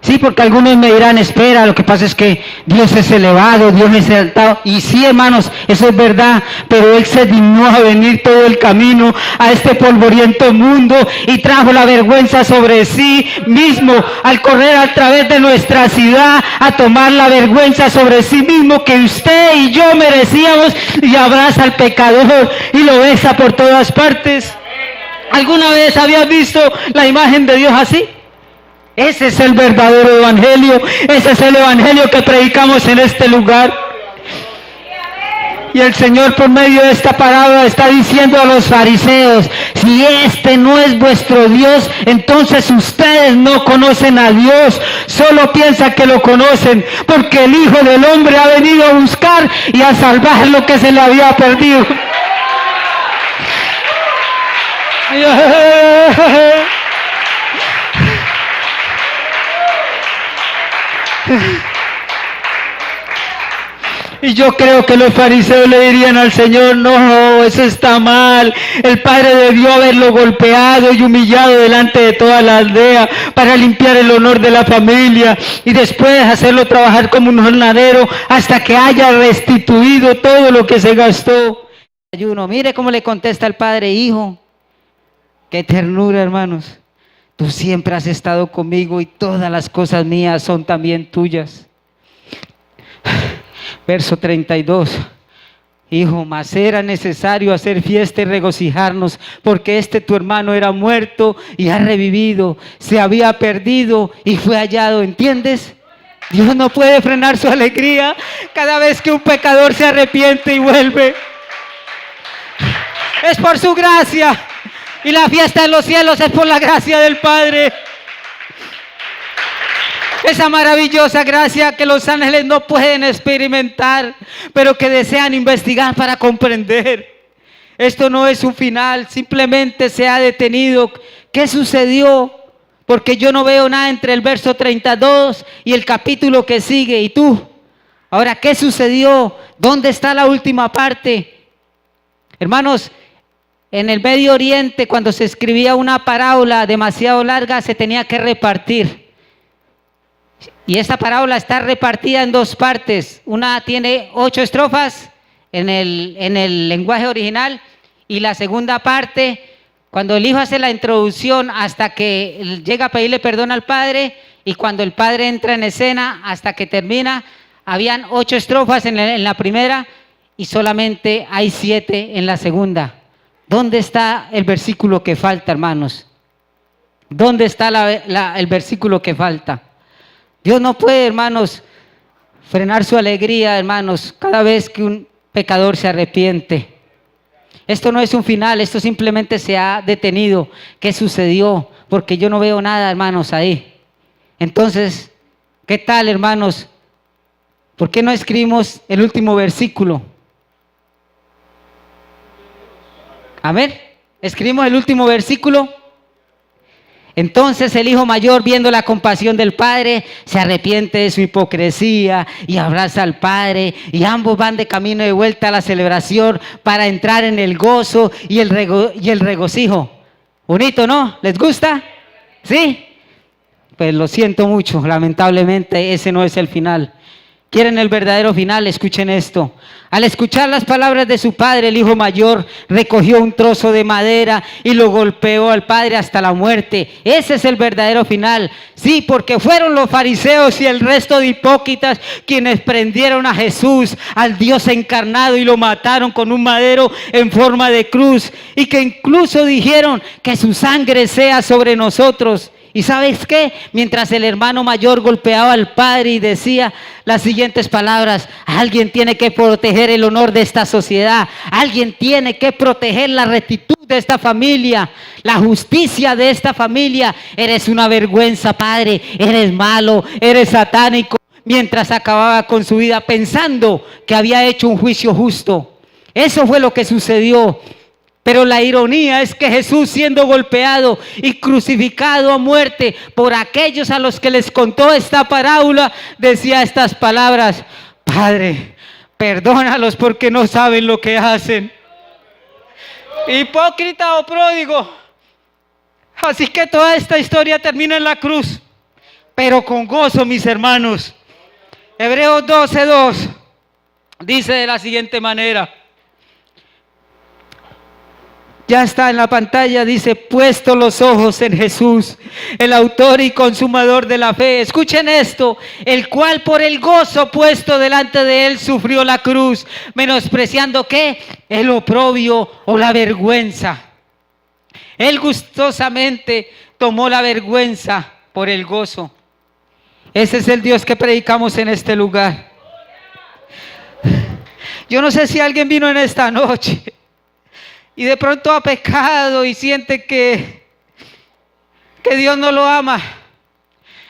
Sí, porque algunos me dirán, espera, lo que pasa es que Dios es elevado, Dios es exaltado. Y sí, hermanos, eso es verdad, pero Él se dignó a venir todo el camino a este polvoriento mundo y trajo la vergüenza sobre sí mismo al correr a través de nuestra ciudad, a tomar la vergüenza sobre sí mismo que usted y yo merecíamos, y abraza al pecador y lo besa por todas partes. ¿Alguna vez habías visto la imagen de Dios así? Ese es el verdadero evangelio, ese es el evangelio que predicamos en este lugar. Y el Señor por medio de esta parábola está diciendo a los fariseos, si este no es vuestro Dios, entonces ustedes no conocen a Dios, solo piensan que lo conocen, porque el Hijo del Hombre ha venido a buscar y a salvar lo que se le había perdido. Y yo creo que los fariseos le dirían al Señor, no, eso está mal. El Padre debió haberlo golpeado y humillado delante de toda la aldea para limpiar el honor de la familia y después hacerlo trabajar como un jornalero hasta que haya restituido todo lo que se gastó. Ayuno, mire cómo le contesta el Padre, hijo, qué ternura, hermanos. Tú siempre has estado conmigo y todas las cosas mías son también tuyas. Verso 32. Hijo, mas era necesario hacer fiesta y regocijarnos, porque tu hermano era muerto y ha revivido, se había perdido y fue hallado. ¿Entiendes? Dios no puede frenar su alegría cada vez que un pecador se arrepiente y vuelve. Es por su gracia. Y la fiesta en los cielos es por la gracia del Padre. Esa maravillosa gracia que los ángeles no pueden experimentar, pero que desean investigar para comprender. Esto no es un final, simplemente se ha detenido. ¿Qué sucedió? Porque yo no veo nada entre el verso 32 y el capítulo que sigue. ¿Y tú? Ahora, ¿qué sucedió? ¿Dónde está la última parte? Hermanos, En el Medio Oriente, cuando se escribía una parábola demasiado larga, se tenía que repartir. Y esta parábola está repartida en dos partes. Una tiene 8 estrofas en el lenguaje original, y la segunda parte, cuando el hijo hace la introducción hasta que llega a pedirle perdón al padre, y cuando el padre entra en escena hasta que termina, habían 8 estrofas en la primera y solamente hay 7 en la segunda. ¿Dónde está el versículo que falta, hermanos? ¿Dónde está el versículo que falta? Dios no puede, hermanos, frenar su alegría, hermanos, cada vez que un pecador se arrepiente. Esto no es un final, esto simplemente se ha detenido. ¿Qué sucedió? Porque yo no veo nada, hermanos, ahí. Entonces, ¿qué tal, hermanos? ¿Por qué no escribimos el último versículo? A ver, escribimos el último versículo. Entonces el hijo mayor, viendo la compasión del padre, se arrepiente de su hipocresía y abraza al padre, y ambos van de camino de vuelta a la celebración para entrar en el gozo y el regocijo. Bonito, ¿no? ¿Les gusta? ¿Sí? Pues lo siento mucho, lamentablemente ese no es el final. ¿Quieren el verdadero final? Escuchen esto. Al escuchar las palabras de su padre, el hijo mayor recogió un trozo de madera y lo golpeó al padre hasta la muerte. Ese es el verdadero final. Sí, porque fueron los fariseos y el resto de hipócritas quienes prendieron a Jesús, al Dios encarnado, y lo mataron con un madero en forma de cruz, y que incluso dijeron que su sangre sea sobre nosotros. ¿Y sabes qué? Mientras el hermano mayor golpeaba al padre y decía las siguientes palabras: alguien tiene que proteger el honor de esta sociedad, alguien tiene que proteger la rectitud de esta familia, la justicia de esta familia. Eres una vergüenza, padre, eres malo, eres satánico. Mientras acababa con su vida pensando que había hecho un juicio justo. Eso fue lo que sucedió. Pero la ironía es que Jesús, siendo golpeado y crucificado a muerte por aquellos a los que les contó esta parábola, decía estas palabras: Padre, perdónalos porque no saben lo que hacen. Hipócrita o pródigo. Así que toda esta historia termina en la cruz, pero con gozo, mis hermanos. Hebreos 12:2 dice de la siguiente manera. Ya está en la pantalla, dice: puesto los ojos en Jesús, el autor y consumador de la fe. Escuchen esto: el cual por el gozo puesto delante de él sufrió la cruz, menospreciando ¿qué? El oprobio o la vergüenza. Él gustosamente tomó la vergüenza por el gozo. Ese es el Dios que predicamos en este lugar. Yo no sé si alguien vino en esta noche y de pronto ha pecado y siente que Dios no lo ama.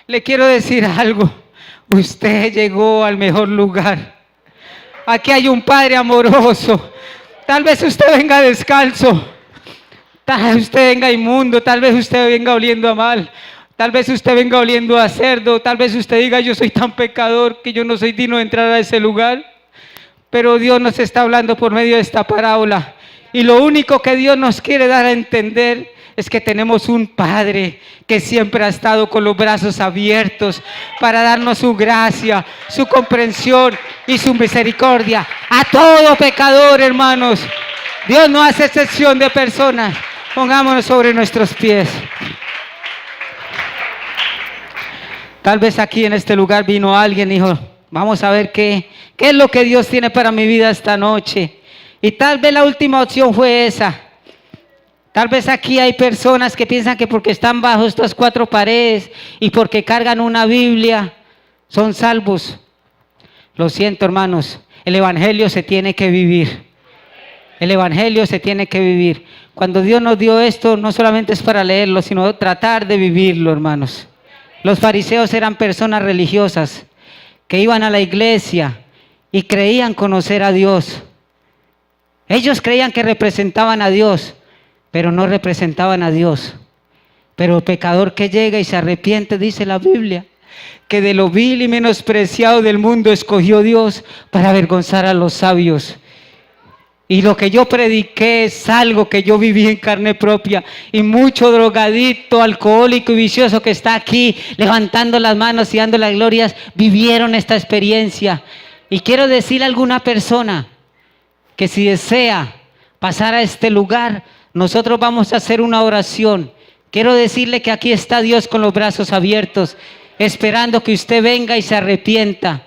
Le quiero decir algo: usted llegó al mejor lugar. Aquí hay un Padre amoroso. Tal vez usted venga descalzo, tal vez usted venga inmundo, tal vez usted venga oliendo a mal, tal vez usted venga oliendo a cerdo, tal vez usted diga: yo soy tan pecador que yo no soy digno de entrar a ese lugar. Pero Dios nos está hablando por medio de esta parábola. Y lo único que Dios nos quiere dar a entender es que tenemos un Padre que siempre ha estado con los brazos abiertos para darnos su gracia, su comprensión y su misericordia a todo pecador, hermanos. Dios no hace excepción de personas. Pongámonos sobre nuestros pies. Tal vez aquí en este lugar vino alguien y dijo: vamos a ver qué es lo que Dios tiene para mi vida esta noche. Y tal vez la última opción fue esa. Tal vez aquí hay personas que piensan que porque están bajo estas 4 paredes y porque cargan una Biblia son salvos. Lo siento, hermanos, el evangelio se tiene que vivir. El evangelio se tiene que vivir. Cuando Dios nos dio esto, no solamente es para leerlo, sino tratar de vivirlo, hermanos. Los fariseos eran personas religiosas que iban a la iglesia y creían conocer a Dios. Ellos creían que representaban a Dios, pero no representaban a Dios. Pero el pecador que llega y se arrepiente, dice la Biblia, que de lo vil y menospreciado del mundo escogió Dios para avergonzar a los sabios. Y lo que yo prediqué es algo que yo viví en carne propia. Y mucho drogadicto, alcohólico y vicioso que está aquí levantando las manos y dando las glorias, vivieron esta experiencia. Y quiero decirle a alguna persona que si desea pasar a este lugar, nosotros vamos a hacer una oración. Quiero decirle que aquí está Dios con los brazos abiertos, esperando que usted venga y se arrepienta.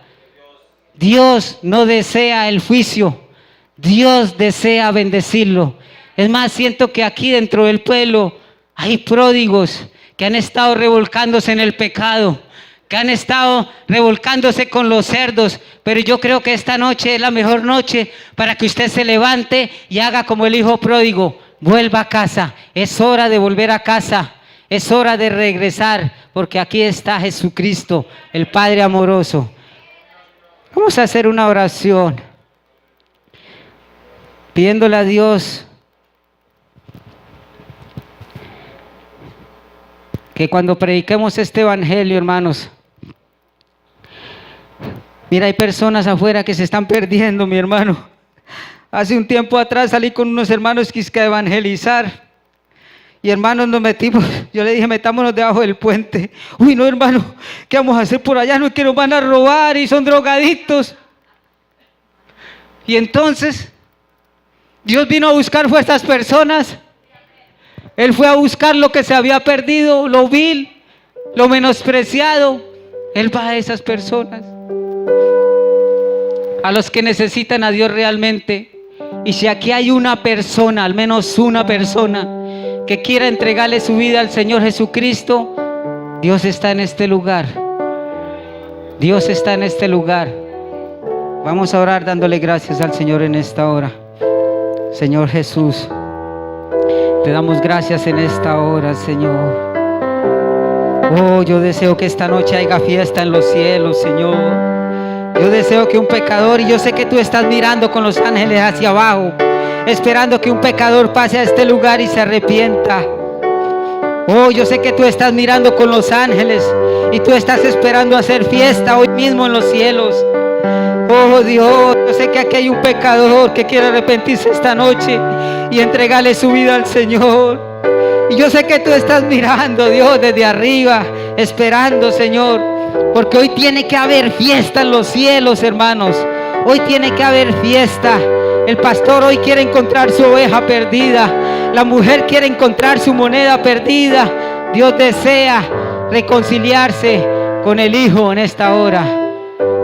Dios no desea el juicio. Dios desea bendecirlo. Es más, siento que aquí dentro del pueblo hay pródigos que han estado revolcándose en el pecado, que han estado revolcándose con los cerdos, pero yo creo que esta noche es la mejor noche para que usted se levante y haga como el hijo pródigo, vuelva a casa. Es hora de volver a casa, es hora de regresar, porque aquí está Jesucristo, el Padre amoroso. Vamos a hacer una oración, pidiéndole a Dios que cuando prediquemos este evangelio, hermanos, mira, hay personas afuera que se están perdiendo, mi hermano. Hace un tiempo atrás salí con unos hermanos que es que evangelizar. Y hermanos, nos metimos, yo le dije, metámonos debajo del puente. Uy, no, hermano, ¿qué vamos a hacer por allá? No es que nos van a robar y son drogadictos. Y entonces, Dios vino a buscar fue a estas personas. Él fue a buscar lo que se había perdido, lo vil, lo menospreciado. Él va a esas personas, a los que necesitan a Dios realmente. Y si aquí hay una persona, al menos una persona, que quiera entregarle su vida al Señor Jesucristo, Dios está en este lugar. Dios está en este lugar. Vamos a orar dándole gracias al Señor en esta hora. Señor Jesús, te damos gracias en esta hora, Señor. Oh, yo deseo que esta noche haya fiesta en los cielos, Señor. Yo deseo que un pecador, y yo sé que tú estás mirando con los ángeles hacia abajo, esperando que un pecador pase a este lugar y se arrepienta. Oh, yo sé que tú estás mirando con los ángeles y tú estás esperando hacer fiesta hoy mismo en los cielos. Oh Dios, yo sé que aquí hay un pecador que quiere arrepentirse esta noche y entregarle su vida al Señor. Y yo sé que tú estás mirando, Dios, desde arriba, esperando, Señor, porque hoy tiene que haber fiesta en los cielos, hermanos. Hoy tiene que haber fiesta. El pastor hoy quiere encontrar su oveja perdida. La mujer quiere encontrar su moneda perdida. Dios desea reconciliarse con el Hijo en esta hora.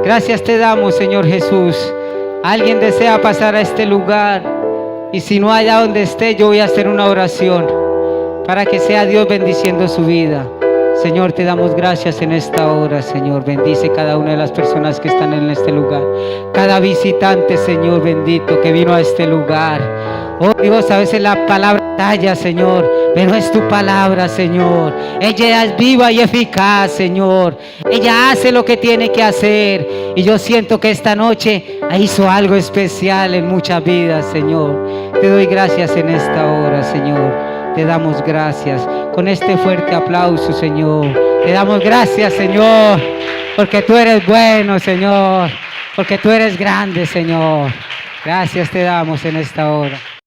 Gracias te damos, Señor Jesús. Alguien desea pasar a este lugar, y si no allá donde esté, yo voy a hacer una oración para que sea Dios bendiciendo su vida. Señor, te damos gracias en esta hora, Señor. Bendice cada una de las personas que están en este lugar. Cada visitante, Señor bendito, que vino a este lugar. Oh Dios, a veces la palabra talla, Señor, pero es tu palabra, Señor. Ella es viva y eficaz, Señor. Ella hace lo que tiene que hacer. Y yo siento que esta noche hizo algo especial en muchas vidas, Señor. Te doy gracias en esta hora, Señor. Te damos gracias con este fuerte aplauso, Señor. Te damos gracias, Señor, porque tú eres bueno, Señor, porque tú eres grande, Señor. Gracias te damos en esta hora.